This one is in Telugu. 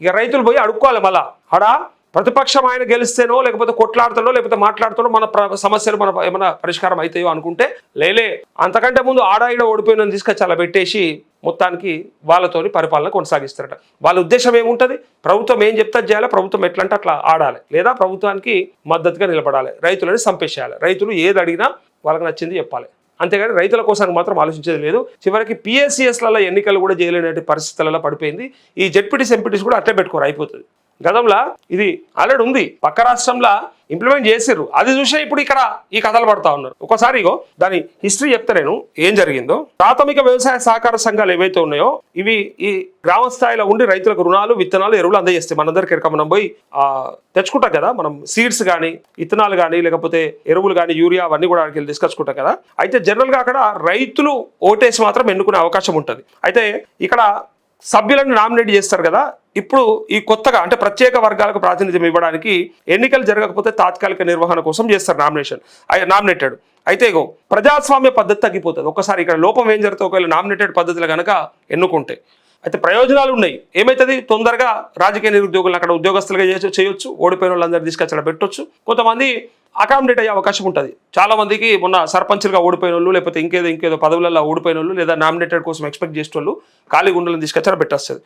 ఇక రైతులు పోయి అడుక్కోవాలి మళ్ళా ఆడ ప్రతిపక్షం ఆయన గెలిస్తేనో లేకపోతే కొట్లాడుతానో లేకపోతే మాట్లాడుతానో మన సమస్యలు మన ఏమైనా పరిష్కారం అవుతాయో అనుకుంటే లేలే అంతకంటే ముందు ఆడాయిడ ఓడిపోయిన తీసుకొచ్చి అలా పెట్టేసి మొత్తానికి వాళ్ళతోని పరిపాలన కొనసాగిస్తారట. వాళ్ళ ఉద్దేశం ఏముంటుంది, ప్రభుత్వం ఏం చెప్తే చేయాలి, ప్రభుత్వం ఎట్లంటే అట్లా ఆడాలి, లేదా ప్రభుత్వానికి మద్దతుగా నిలబడాలి, రైతులని సంపేసేయాలి, రైతులు ఏది అడిగినా వాళ్ళకి నచ్చింది చెప్పాలి. అంతేగాని రైతుల కోసానికి మాత్రం ఆలోచించేది లేదు. చివరికి పిఎస్సిఎస్లలో ఎన్నికలు కూడా చేయలేని పరిస్థితులలో పడిపోయింది. ఈ జెడ్పీటీస్ ఎంపీటీస్ కూడా అట్లే పెట్టుకోరు, అయిపోతుంది. గతంలో ఇది ఆల్రెడీ ఉంది, పక్క రాష్ట్రంలో ఇంప్లిమెంట్ చేసిర్రు, అది చూసే ఇప్పుడు ఇక్కడ ఈ కథలు పడతా ఉన్నారు. ఒకసారి ఇగో దాని హిస్టరీ చెప్తా నేను ఏం జరిగిందో. ప్రాథమిక వ్యవసాయ సహకార సంఘాలు ఏవైతే ఉన్నాయో ఇవి ఈ గ్రామ స్థాయిలో ఉండి రైతులకు రుణాలు, విత్తనాలు, ఎరువులు అందజేస్తాయి. మనందరికీ మనం పోయి తెచ్చుకుంటాం కదా, మనం సీడ్స్ కానీ విత్తనాలు కానీ లేకపోతే ఎరువులు కానీ యూరియా అవన్నీ కూడా అక్కడికి తీసుకొచ్చుకుంటాం కదా. అయితే జనరల్గా అక్కడ రైతులు ఓటేసి మాత్రం ఎన్నుకునే అవకాశం ఉంటుంది. అయితే ఇక్కడ సభ్యులను నామినేట్ చేస్తారు కదా. ఇప్పుడు ఈ కొత్తగా అంటే ప్రత్యేక వర్గాలకు ప్రాతినిధ్యం ఇవ్వడానికి ఎన్నికలు జరగకపోతే తాత్కాలిక నిర్వహణ కోసం చేస్తారు నామినేటెడ్. అయితే ఇగో ప్రజాస్వామ్య పద్ధతి తగ్గిపోతుంది. ఒకసారి ఇక్కడ లోపం ఏం జరుగుతుంది, ఒకవేళ నామినేటెడ్ పద్ధతిలో కనుక ఎన్నుకుంటే అయితే ప్రయోజనాలు ఉన్నాయి. ఏమవుతుంది, తొందరగా రాజకీయ నిరుద్యోగులను అక్కడ ఉద్యోగస్తులుగా చేయొచ్చు, ఓడిపోయిన వాళ్ళందరూ తీసుకొచ్చి అక్కడ పెట్టొచ్చు, కొంతమంది అకామిడేట్ అయ్యే అవకాశం ఉంటుంది. చాలా మందికి మొన్న సర్పంచ్లుగా ఓడిపోయిన వాళ్ళు లేకపోతే ఇంకేదో పదవులలో ఓడిపోయిన వాళ్ళు లేదా నామినేటెడ్ కోసం ఎక్స్పెక్ట్ చేసే వాళ్ళు ఖాళీ గుండెలను తీసుకొచ్చి పెట్టేస్తుంది.